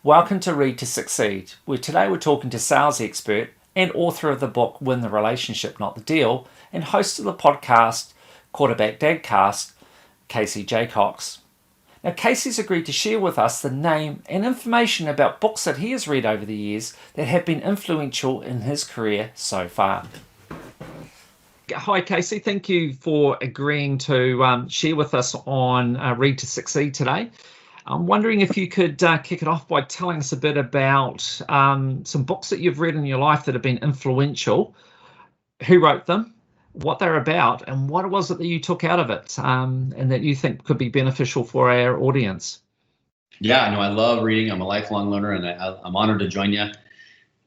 Welcome to Read to Succeed, where today we're talking to sales expert and author of the book Win the Relationship, Not the Deal, and host of the podcast Quarterback DadCast, Casey Jacox. Now, Casey's agreed to share with us the name and information about books that he has read over the years that have been influential in his career so far. Hi, Casey. Thank you for agreeing to share with us on Read to Succeed today. I'm wondering if you could kick it off by telling us a bit about some books that you've read in your life that have been influential, who wrote them, what they're about, and what was it that you took out of it and that you think could be beneficial for our audience. Yeah, no, I love reading. I'm a lifelong learner, and I'm honored to join you.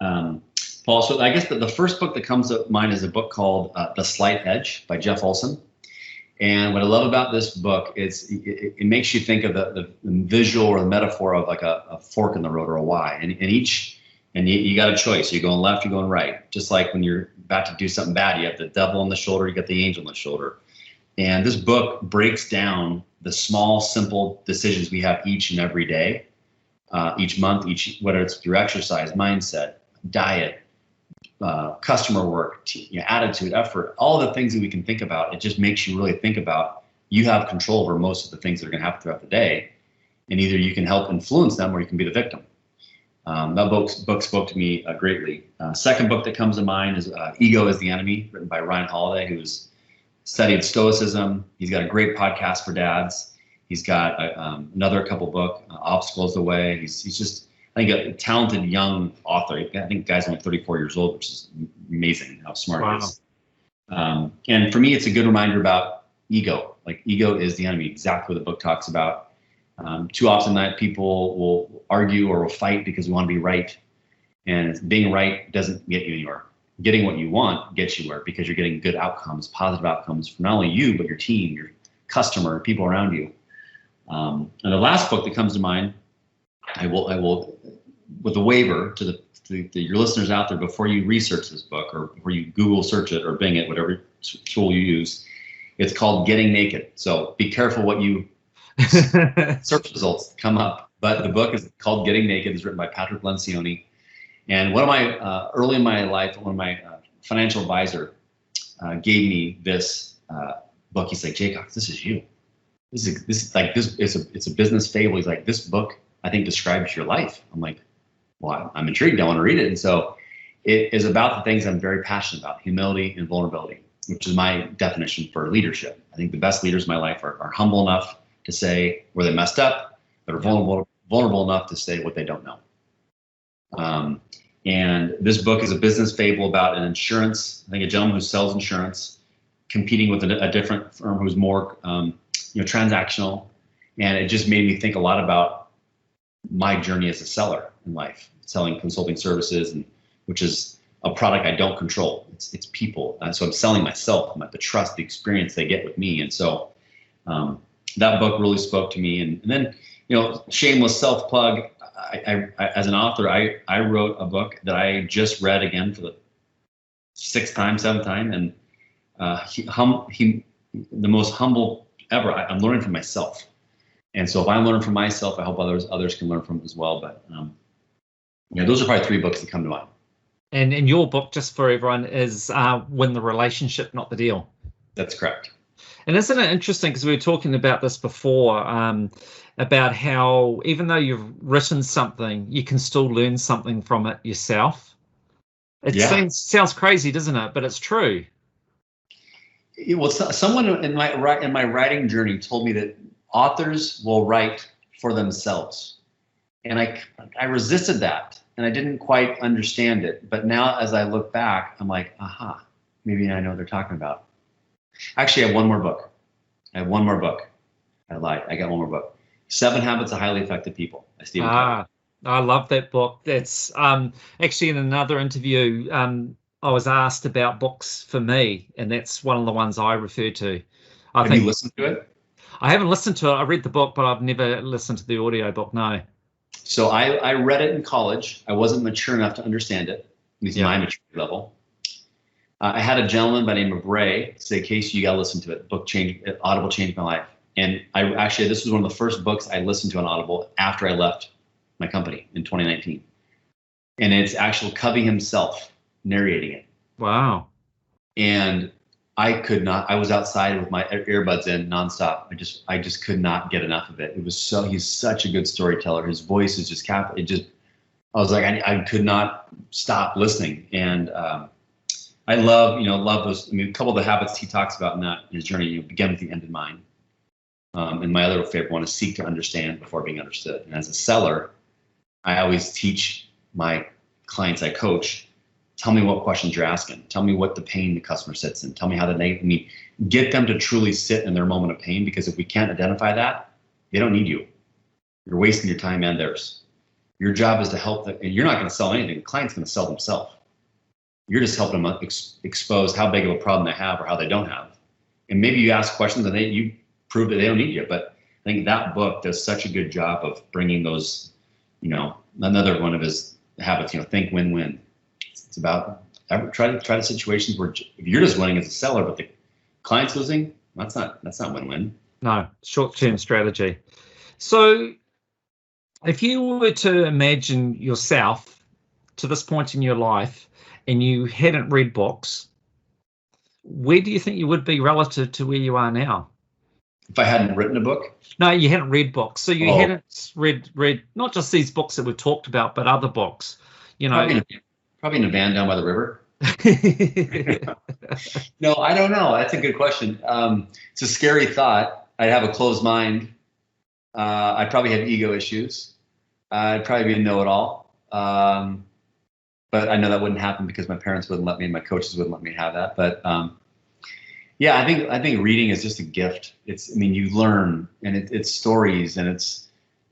Paul, so I guess the first book that comes to mind is a book called The Slight Edge by Jeff Olson. And what I love about this book is it makes you think of the visual or the metaphor of like a fork in the road or a Y. And you got a choice. You're going left, you're going right. Just like when you're about to do something bad, you have the devil on the shoulder, you got the angel on the shoulder. And this book breaks down the small, simple decisions we have each and every day, each month, whether it's through exercise, mindset, diet, customer work, attitude, effort, all the things that we can think about. It just makes you really think about you have control over most of the things that are going to happen throughout the day, and either you can help influence them or you can be the victim. That book spoke to me greatly. Second book that comes to mind is Ego is the Enemy, written by Ryan Holiday, who's studied Stoicism. He's got a great podcast for dads. He's got another couple book, Obstacles the Way. He's just, I think, a talented young author. I think the guy's only 34 years old, which is amazing how smart he is. And for me, it's a good reminder about ego. Like, ego is the enemy, exactly what the book talks about. Too often that people will argue or will fight because we want to be right. And being right doesn't get you anywhere. Getting what you want gets you where, because you're getting good outcomes, positive outcomes for not only you, but your team, your customer, people around you. And the last book that comes to mind, I will, with a waiver to your listeners out there, before you research this book or before you Google search it or Bing it, whatever tool you use, it's called Getting Naked. So be careful what you search results come up. But the book is called Getting Naked. It's written by Patrick Lencioni. And one of my, early in my life, one of my financial advisor gave me this book. He's like, Jacox, this is you. It's a business fable. He's like, this book, I think, describes your life. I'm like, well, I'm intrigued. I want to read it. And so it is about the things I'm very passionate about: humility and vulnerability, which is my definition for leadership. I think the best leaders in my life are humble enough to say where they messed up, but are vulnerable enough to say what they don't know. And this book is a business fable about an insurance, I think a gentleman who sells insurance, competing with a different firm who's more transactional. And it just made me think a lot about my journey as a seller in life, selling consulting services, and which is a product I don't control. It's people. And so I'm selling myself, the trust, the experience they get with me. And so that book really spoke to me. And then, shameless self-plug, I as an author, I wrote a book that I just read again for the seventh time. And the most humble ever. I'm learning from myself. And so if I'm learning from myself, I hope others can learn from it as well. But those are probably three books that come to mind. And your book, just for everyone, is Win the Relationship, Not the Deal. That's correct. And isn't it interesting, because we were talking about this before, about how even though you've written something, you can still learn something from it yourself. It sounds crazy, doesn't it? But it's true. Well, someone in my writing journey told me that authors will write for themselves. And I resisted that, and I didn't quite understand it. But now as I look back, I'm like, aha, maybe I know what they're talking about. Actually, I have one more book. I lied. I got one more book. 7 Habits of Highly Effective People by Stephen Covey. I love that book. That's actually, in another interview, I was asked about books for me, and that's one of the ones I refer to. Have you listened to it? I haven't listened to it. I read the book, but I've never listened to the audio book, no. So I read it in college. I wasn't mature enough to understand it, at least my maturity level. I had a gentleman by the name of Ray say, Casey, you got to listen to it. Audible changed my life. And this was one of the first books I listened to on Audible after I left my company in 2019. And it's actual Covey himself narrating it. Wow. And I could not, I was outside with my earbuds in nonstop. I just could not get enough of it. It was so, he's such a good storyteller. His voice is just I was like, I could not stop listening. And I love those. I mean, a couple of the habits he talks about in his journey, begin with the end in mind. And my other favorite one is seek to understand before being understood. And as a seller, I always teach my clients I coach, tell me what questions you're asking. Tell me what the pain the customer sits in. Tell me how get them to truly sit in their moment of pain, because if we can't identify that, they don't need you. You're wasting your time and theirs. Your job is to help them, and you're not going to sell anything. The client's going to sell themselves. You're just helping them expose how big of a problem they have or how they don't have. And maybe you ask questions and you prove that they don't need you. But I think that book does such a good job of bringing those, another one of his habits, think win-win. It's about try the situations where if you're just winning as a seller, but the client's losing, that's not win-win. No, short-term strategy. So if you were to imagine yourself to this point in your life and you hadn't read books, where do you think you would be relative to where you are now? If I hadn't written a book? No, you hadn't read books. So you hadn't read not just these books that we've talked about, but other books. Probably in a van down by the river. No, I don't know. That's a good question. It's a scary thought. I'd have a closed mind. I'd probably have ego issues. I'd probably be a know-it-all. But I know that wouldn't happen because my parents wouldn't let me and my coaches wouldn't let me have that. But yeah, I think reading is just a gift. You learn, and it's stories and it's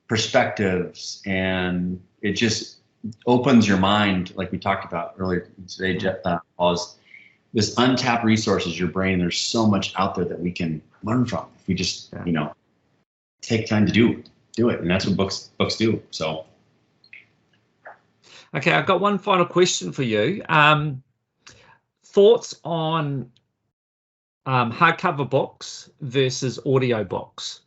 perspectives, and it just opens your mind, like we talked about earlier today, Paul, is this untapped resources, your brain. There's so much out there that we can learn from if we just, take time to do it. And that's what books do. So. Okay, I've got one final question for you. Thoughts on hardcover books versus audio books.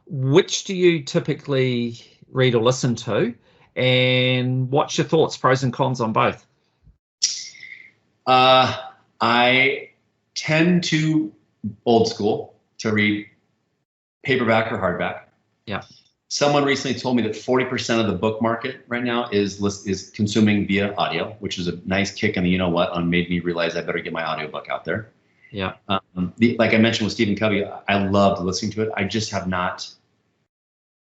Which do you typically read or listen to? And what's your thoughts, pros and cons on both? I tend to old school to read paperback or hardback. Yeah. Someone recently told me that 40% of the book market right now is consuming via audio, which is a nice kick in the on made me realize I better get my audiobook out there. Yeah. Like I mentioned with Stephen Covey, I loved listening to it. I just have not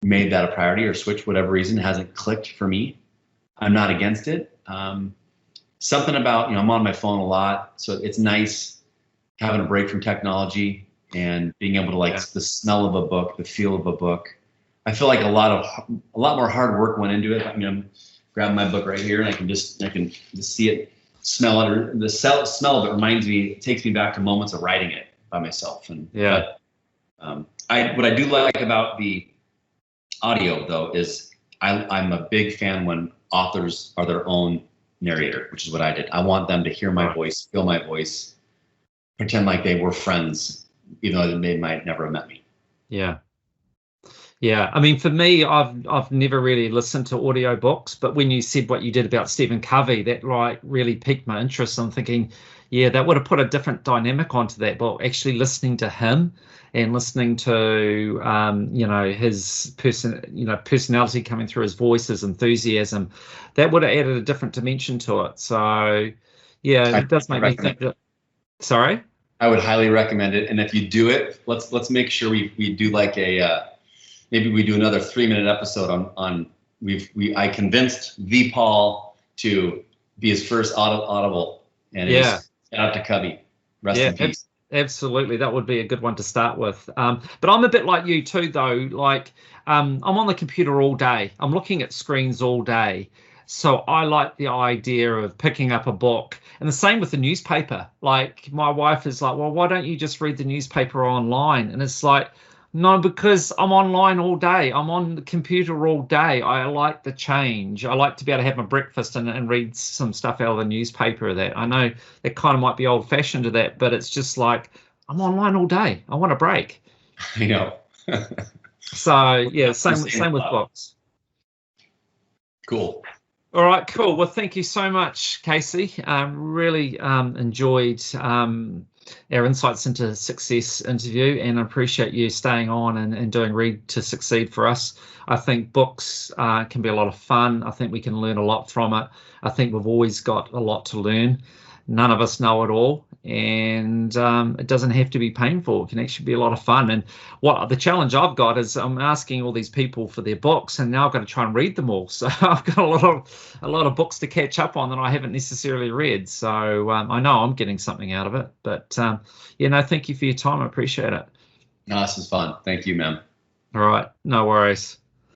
made that a priority or switch, whatever reason, it hasn't clicked for me. I'm not against it. Something about, I'm on my phone a lot, so it's nice having a break from technology and being able to the smell of a book, the feel of a book. I feel like a lot more hard work went into it. I'm grabbing my book right here, and I can just see it, smell it, or the smell of it takes me back to moments of writing it by myself. And what I do like about the audio, though, is I'm a big fan when authors are their own narrator, which is what I did. I want them to hear my voice, feel my voice, pretend like they were friends, even though they might never have met me. Yeah. Yeah. For me, I've never really listened to audio books, but when you said what you did about Stephen Covey, that really piqued my interest. I'm thinking, that would have put a different dynamic onto that book. Actually listening to him and listening to his personality coming through his voice, his enthusiasm, that would have added a different dimension to it. So it does make me think that. Sorry? I would highly recommend it. And if you do it, let's make sure we do like maybe we do another 3-minute episode on I convinced the Paul to be his first Audible, and shout out to Covey. Rest in peace. Absolutely, that would be a good one to start with. But I'm a bit like you too, though. I'm on the computer all day. I'm looking at screens all day. So I like the idea of picking up a book. And the same with the newspaper. Like, my wife is like, well, why don't you just read the newspaper online? And it's like, no, because I'm online all day. I'm on the computer all day. I like the change. I like to be able to have my breakfast and read some stuff out of the newspaper. That I know that kind of might be old fashioned to that, but it's just like, I'm online all day. I want a break. I know. So same with books. Cool. All right, cool. Well, thank you so much, Casey. Really enjoyed our insights into success interview, and I appreciate you staying on and doing Read to Succeed for us. I think books can be a lot of fun. I think we can learn a lot from it. I think we've always got a lot to learn. None of us know it all, and it doesn't have to be painful. It can actually be a lot of fun. And what the challenge I've got is I'm asking all these people for their books, and now I've got to try and read them all. So I've got a lot of books to catch up on that I haven't necessarily read. So I know I'm getting something out of it. But thank you for your time. I appreciate it. No, this is fun. Thank you, man. All right, no worries.